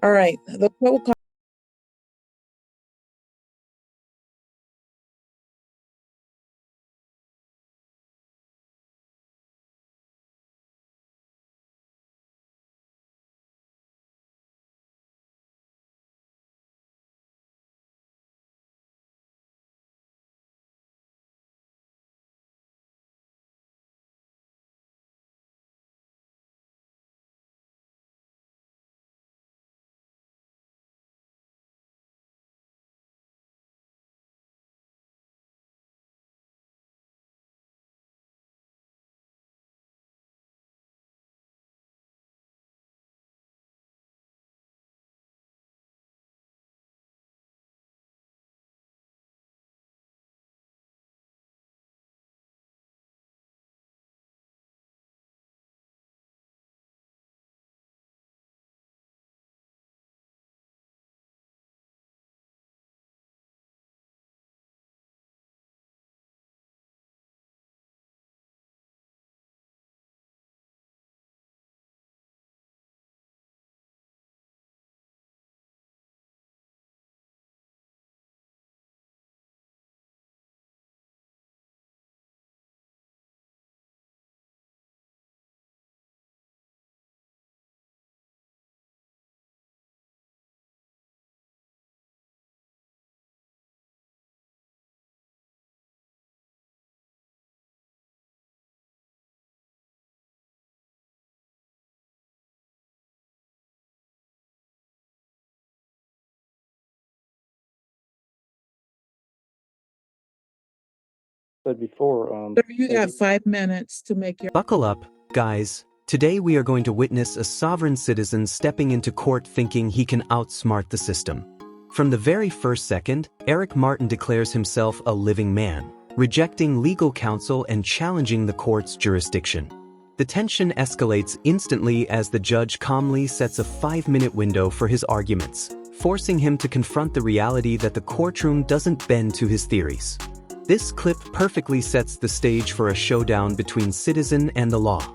All right, the court will call. Said before, Sir, you got 5 minutes to make your. Buckle up, guys. Today we are going to witness a sovereign citizen stepping into court thinking he can outsmart the system. From the very first second, Eric Martin declares himself a living man, rejecting legal counsel and challenging the court's jurisdiction. The tension escalates instantly as the judge calmly sets a 5-minute window for his arguments, forcing him to confront the reality that the courtroom doesn't bend to his theories. This clip perfectly sets the stage for a showdown between citizen and the law.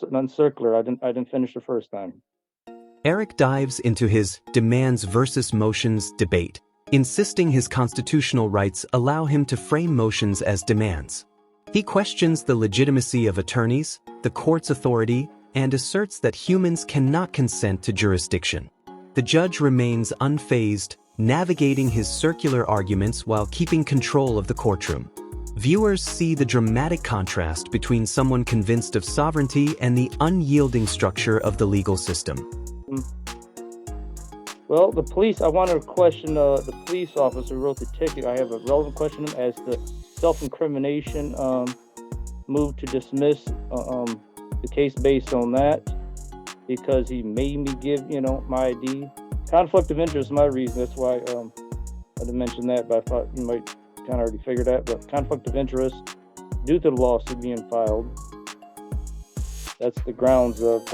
Non-circular. I didn't finish the first time. Eric dives into his demands versus motions debate, insisting his constitutional rights allow him to frame motions as demands. He questions the legitimacy of attorneys, the court's authority, and asserts that humans cannot consent to jurisdiction. The judge remains unfazed, navigating his circular arguments while keeping control of the courtroom. Viewers see the dramatic contrast between someone convinced of sovereignty and the unyielding structure of the legal system. Well, the police, I wanted to question the police officer who wrote the ticket. I have a relevant question as to self-incrimination, move to dismiss the case based on that because he made me give, my ID. Conflict of interest is my reason. That's why I didn't mention that, but I thought you might kind of already figure that. But conflict of interest due to the lawsuit being filed. That's the grounds of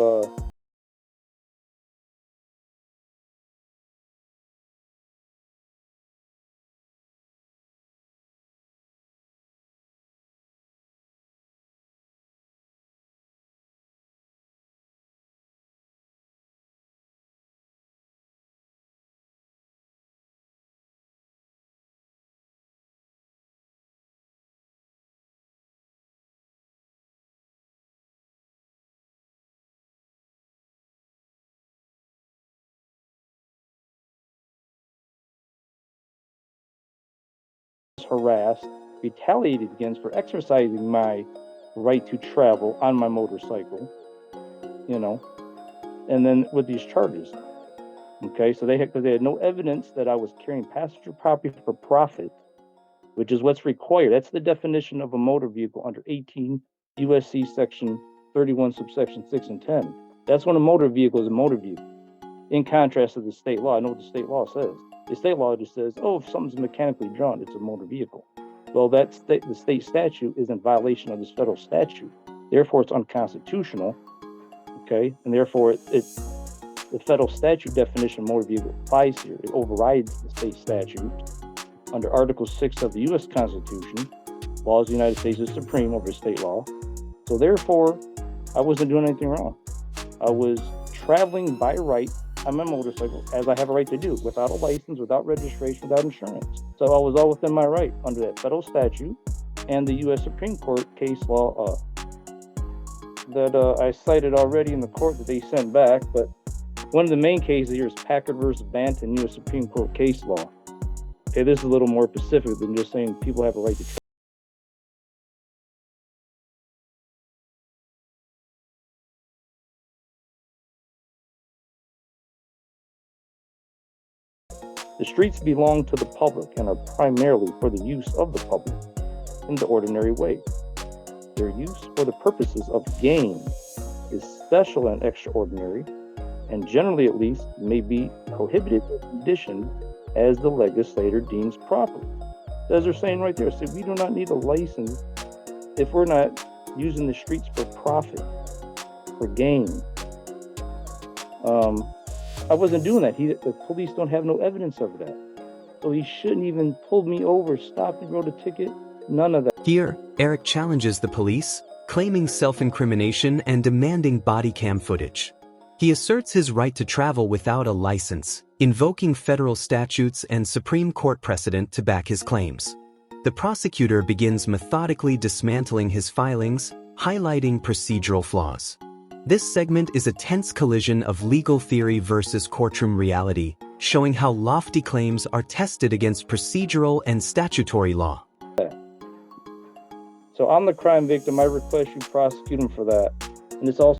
harassed, retaliated against for exercising my right to travel on my motorcycle, and then with these charges. Okay, so they had no evidence that I was carrying passenger property for profit, which is what's required. That's the definition of a motor vehicle under 18 USC section 31 subsection 6 and 10. That's when a motor vehicle is a motor vehicle. In contrast to the state law, I know what the state law says. The state law just says, if something's mechanically drawn, it's a motor vehicle. Well, the state statute is in violation of this federal statute. Therefore, it's unconstitutional. Okay, and therefore, the federal statute definition of motor vehicle applies here. It overrides the state statute. Under Article 6 of the U.S. Constitution, laws of the United States is supreme over state law. So therefore, I wasn't doing anything wrong. I was traveling by right on my motorcycle, as I have a right to do, without a license, without registration, without insurance. So I was all within my right under that federal statute and the U.S. Supreme Court case law that I cited already in the court that they sent back. But one of the main cases here is Packard versus Banton, U.S. Supreme Court case law. Okay, this is a little more specific than just saying people have a right to travel. The streets belong to the public and are primarily for the use of the public in the ordinary way. Their use for the purposes of gain is special and extraordinary, and generally at least may be prohibited or conditioned as the legislator deems proper. As they're saying right there, we do not need a license if we're not using the streets for profit, for gain. I wasn't doing that. The police don't have no evidence of that. So he shouldn't even pull me over, stop me, wrote a ticket, none of that. Here, Eric challenges the police, claiming self-incrimination and demanding body cam footage. He asserts his right to travel without a license, invoking federal statutes and Supreme Court precedent to back his claims. The prosecutor begins methodically dismantling his filings, highlighting procedural flaws. This segment is a tense collision of legal theory versus courtroom reality, showing how lofty claims are tested against procedural and statutory law. So I'm the crime victim. I request you prosecute him for that. And it's also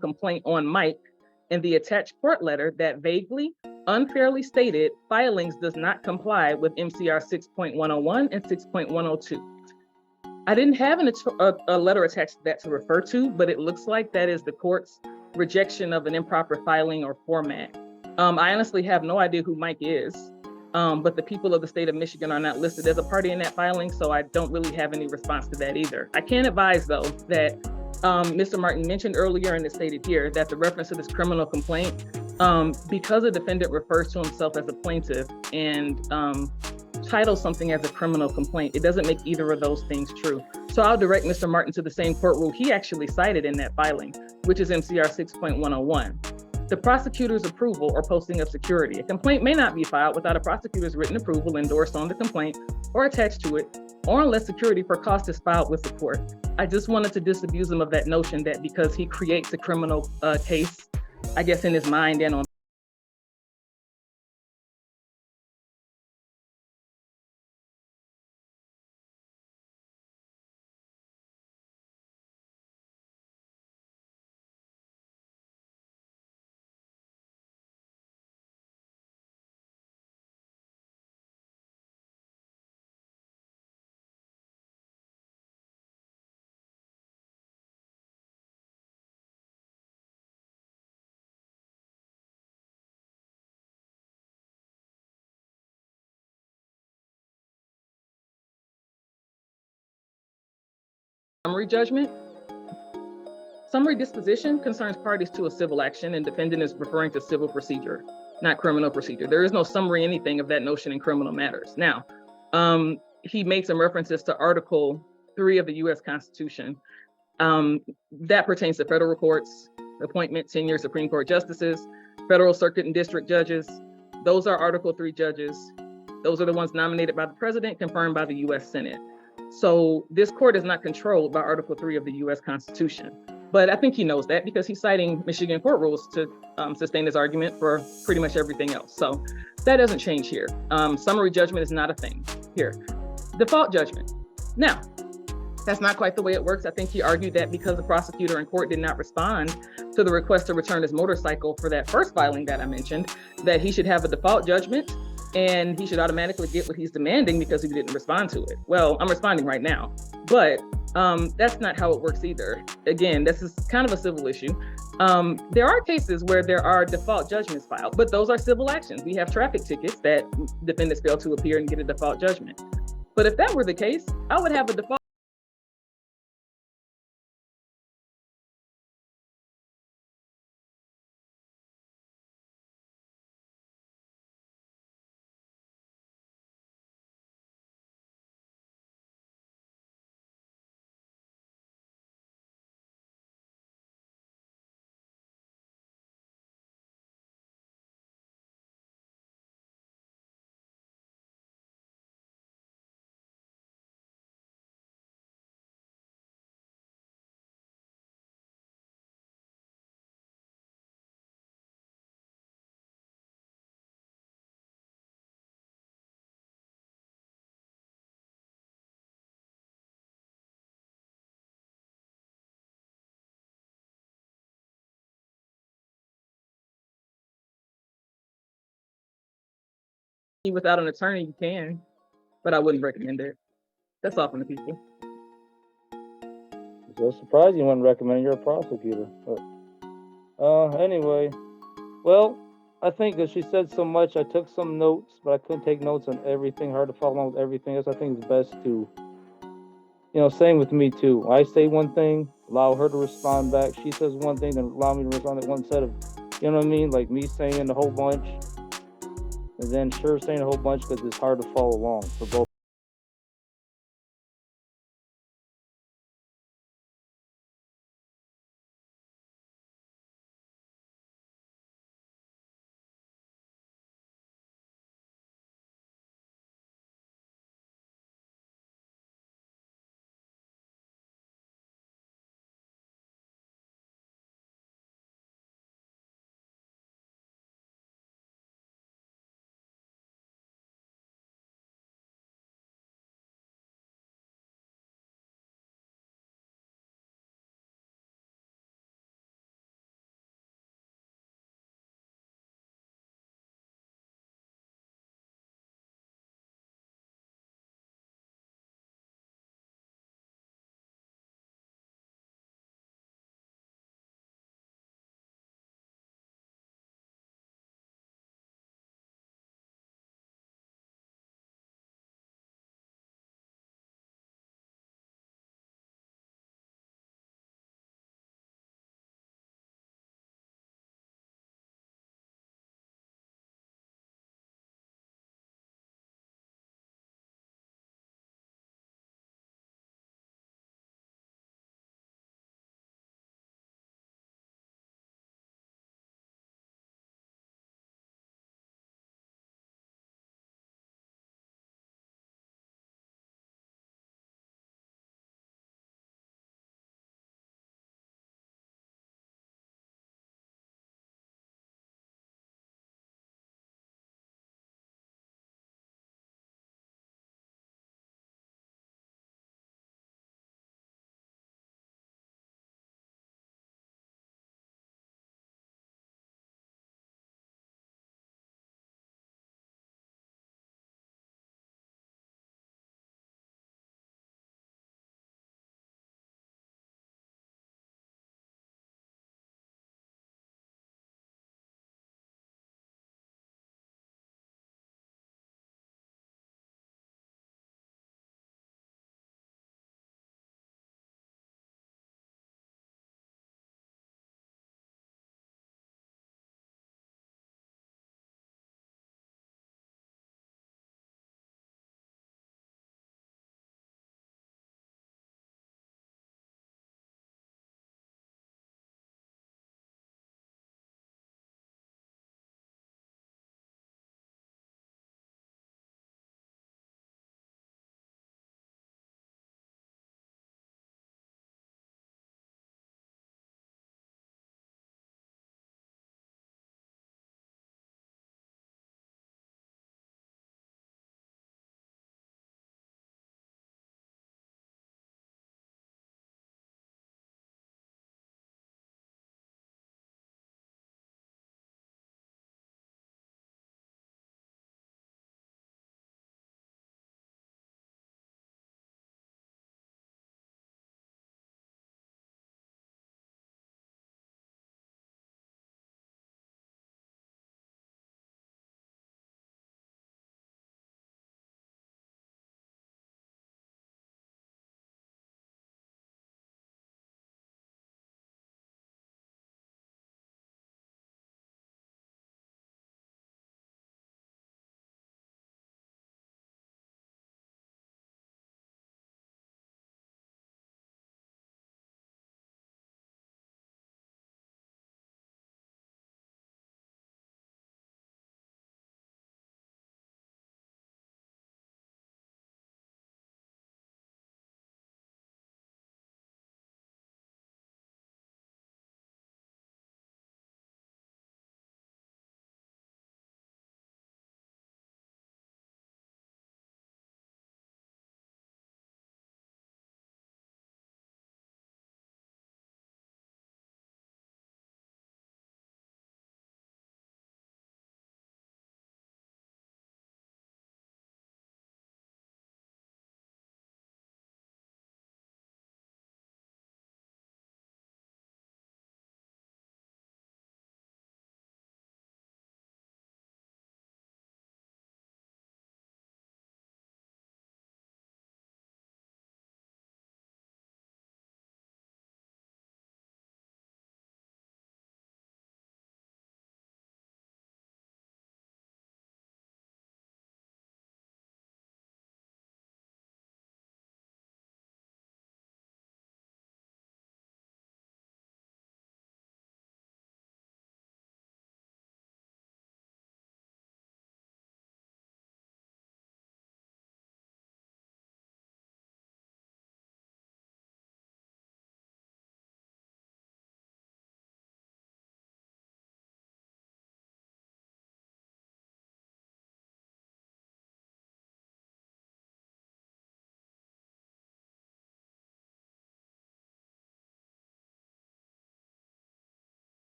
complaint on Mike in the attached court letter that vaguely, unfairly stated filings does not comply with MCR 6.101 and 6.102. I didn't have a letter attached to that to refer to, but it looks like that is the court's rejection of an improper filing or format. I honestly have no idea who Mike is, but the people of the state of Michigan are not listed as a party in that filing, so I don't really have any response to that either. I can advise, though, that Mr. Martin mentioned earlier, and it stated here, that the reference to this criminal complaint, because a defendant refers to himself as a plaintiff and title something as a criminal complaint, it doesn't make either of those things true. So I'll direct Mr. Martin to the same court rule he actually cited in that filing, which is MCR 6.101. The prosecutor's approval or posting of security. A complaint may not be filed without a prosecutor's written approval endorsed on the complaint or attached to it, or unless security for cost is filed with the court. I just wanted to disabuse him of that notion that because he creates a criminal case, I guess in his mind and on summary judgment. Summary disposition concerns parties to a civil action, and defendant is referring to civil procedure, not criminal procedure. There is no summary anything of that notion in criminal matters. Now, he made some references to Article 3 of the U.S. Constitution. That pertains to federal courts, appointment, tenure, Supreme Court justices, federal circuit and district judges. Those are Article 3 judges. Those are the ones nominated by the president, confirmed by the U.S. Senate. So this court is not controlled by Article 3 of the U.S. Constitution. But I think he knows that because he's citing Michigan court rules to sustain his argument for pretty much everything else. So that doesn't change here. Summary judgment is not a thing here. Default judgment. Now, that's not quite the way it works. I think he argued that because the prosecutor in court did not respond to the request to return his motorcycle for that first filing that I mentioned, that he should have a default judgment and he should automatically get what he's demanding because he didn't respond to it. Well, I'm responding right now, but that's not how it works either. Again, this is kind of a civil issue. There are cases where there are default judgments filed, but those are civil actions. We have traffic tickets that defendants fail to appear and get a default judgment. But if that were the case, I would have a default without an attorney, you can, but I wouldn't recommend it. That's all from the people. So surprised you wouldn't recommend you're a prosecutor. But anyway, well, I think that she said so much. I took some notes, but I couldn't take notes on everything. Hard to follow along with everything else. I think it's best to, same with me too. I say one thing, allow her to respond back. She says one thing, then allow me to respond to one set of, you know what I mean? Like me saying a whole bunch, and then her saying a whole bunch because it's hard to follow along for both.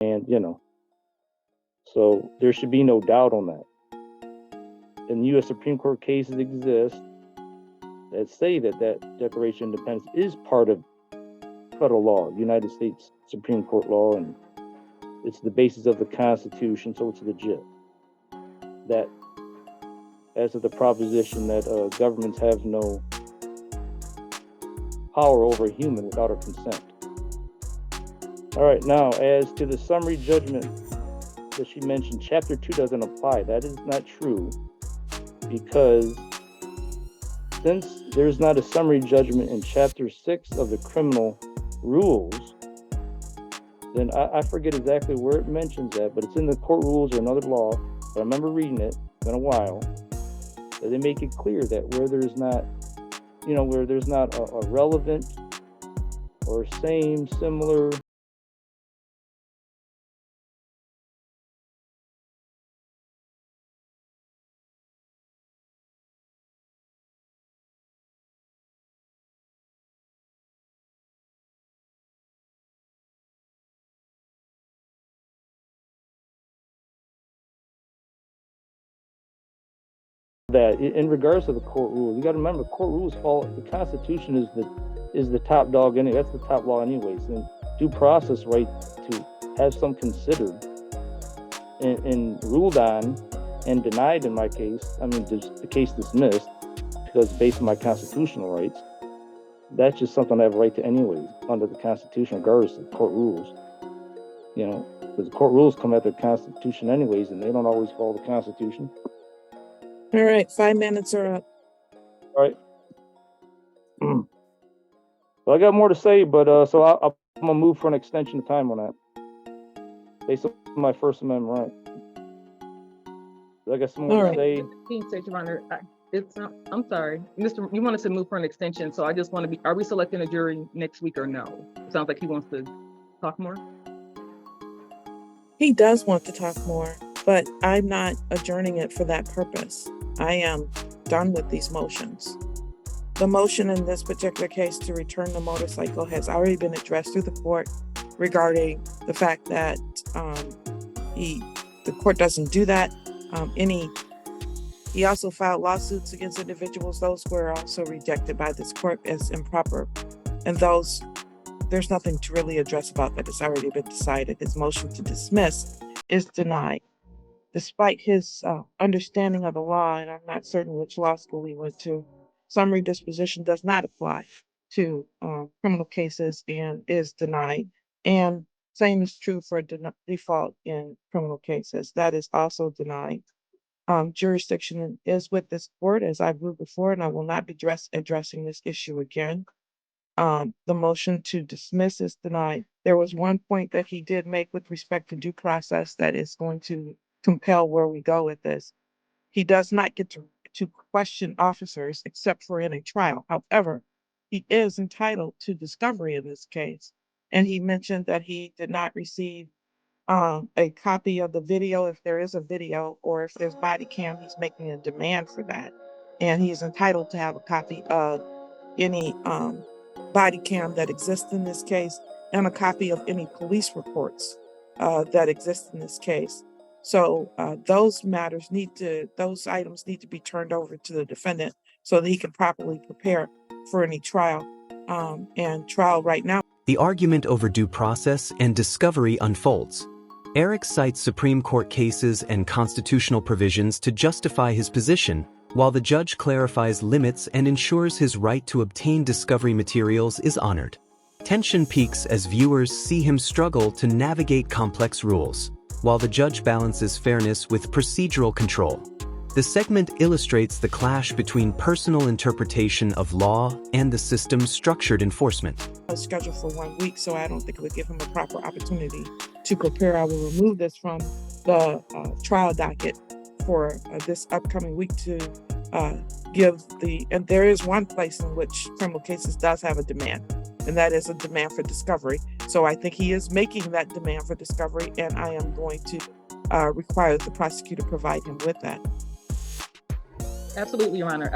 And, so there should be no doubt on that. And U.S. Supreme Court cases exist that say that Declaration of Independence is part of federal law, United States Supreme Court law, and it's the basis of the Constitution, so it's legit. That, as of the proposition that governments have no power over a human without our consent. All right, now, as to the summary judgment that she mentioned, Chapter 2 doesn't apply. That is not true, because since there's not a summary judgment in Chapter 6 of the criminal rules, then I forget exactly where it mentions that, but it's in the court rules or another law. But I remember reading it, it's been a while, that they make it clear that where there's not, where there's not a relevant or same, similar that in regards to the court rules, you got to remember court rules fall. The Constitution is the top dog anyway. That's the top law anyways. And due process right to have some considered and ruled on and denied in my case. I mean, the case dismissed because based on my constitutional rights. That's just something I have a right to anyways under the Constitution, regardless of court rules. Because the court rules come after the Constitution anyways, and they don't always follow the Constitution. All right, 5 minutes are up. All right. Well, I got more to say, but so I'm gonna move for an extension of time on that, based on my First Amendment right. I got some more to say. Your Honor, I'm sorry, Mr. You wanted to move for an extension, so I just want to be. Are we selecting a jury next week or no? It sounds like he wants to talk more. He does want to talk more, but I'm not adjourning it for that purpose. I am done with these motions. The motion in this particular case to return the motorcycle has already been addressed through the court regarding the fact that the court doesn't do that. He also filed lawsuits against individuals. Those were also rejected by this court as improper. And there's nothing to really address about that. It's already been decided. His motion to dismiss is denied. Despite his understanding of the law, and I'm not certain which law school he went to, summary disposition does not apply to criminal cases and is denied. And same is true for default in criminal cases. That is also denied. Jurisdiction is with this court, as I've ruled before, and I will not be addressing this issue again. The motion to dismiss is denied. There was one point that he did make with respect to due process that is going to compel where we go with this. He does not get to question officers except for in a trial. However, he is entitled to discovery in this case. And he mentioned that he did not receive a copy of the video, if there is a video, or if there's body cam, he's making a demand for that. And he's entitled to have a copy of any body cam that exists in this case and a copy of any police reports that exist in this case. So those items need to be turned over to the defendant so that he can properly prepare for any trial. And trial right now. The argument over due process and discovery unfolds. Eric cites Supreme Court cases and constitutional provisions to justify his position, while the judge clarifies limits and ensures his right to obtain discovery materials is honored. Tension peaks as viewers see him struggle to navigate complex rules, while the judge balances fairness with procedural control. The segment illustrates the clash between personal interpretation of law and the system's structured enforcement. Scheduled for 1 week, so I don't think it would give him a proper opportunity to prepare. I will remove this from the trial docket for this upcoming week to and there is one place in which criminal cases does have a demand, and that is a demand for discovery. So I think he is making that demand for discovery, and I am going to require that the prosecutor provide him with that. Absolutely, Your Honor.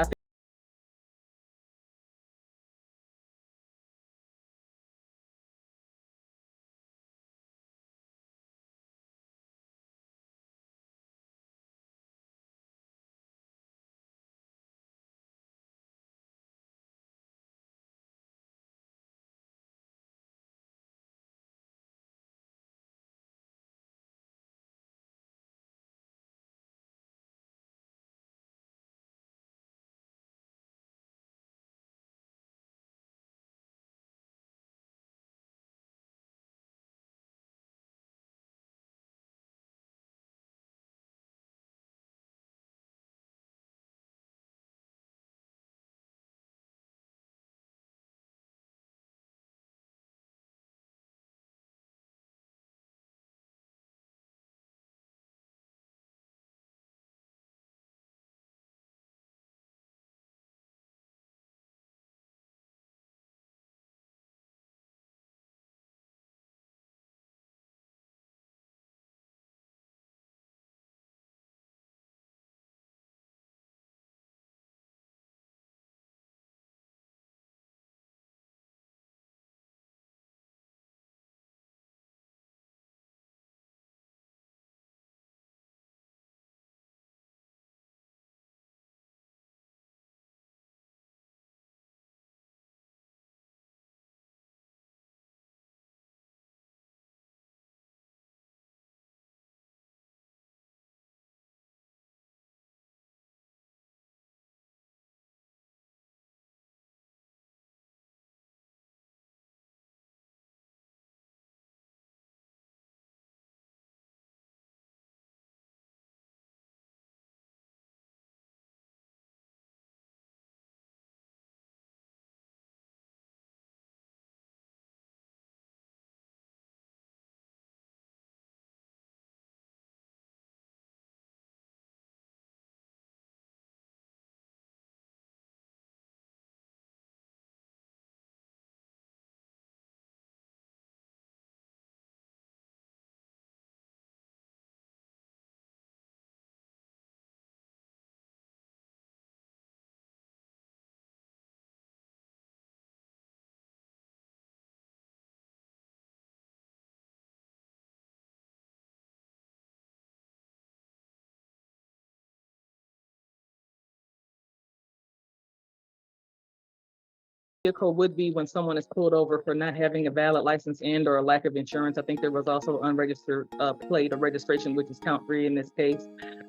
vehicle would be when someone is pulled over for not having a valid license and or a lack of insurance. I think there was also unregistered plate or registration, which is count 3 in this case.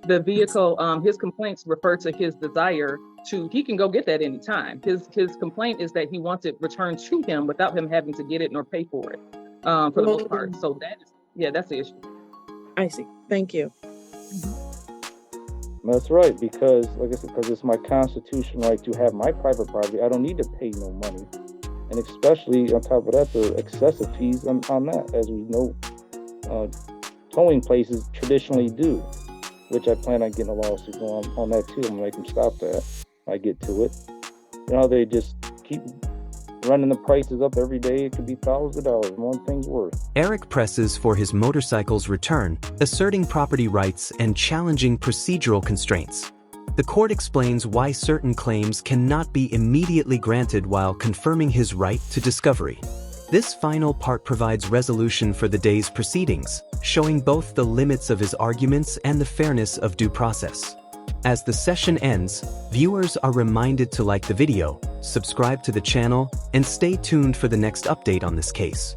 The vehicle, his complaints refer to his desire to, he can go get that anytime. His complaint is that he wants it returned to him without him having to get it nor pay for it, for the most part. So that is, yeah, that's the issue. I see. Thank you. That's right, because like I said, because it's my constitutional right to have my private property. I don't need to pay no money, and especially on top of that, the excessive fees on that, as we know, towing places traditionally do, which I plan on getting a lawsuit on that too. I'm gonna make them stop that. I get to it. You know, they just keep running the prices up every day. It could be thousands of dollars. One thing's worth. Eric presses for his motorcycle's return, asserting property rights and challenging procedural constraints. The court explains why certain claims cannot be immediately granted while confirming his right to discovery. This final part provides resolution for the day's proceedings, showing both the limits of his arguments and the fairness of due process. As the session ends, viewers are reminded to like the video, subscribe to the channel, and stay tuned for the next update on this case.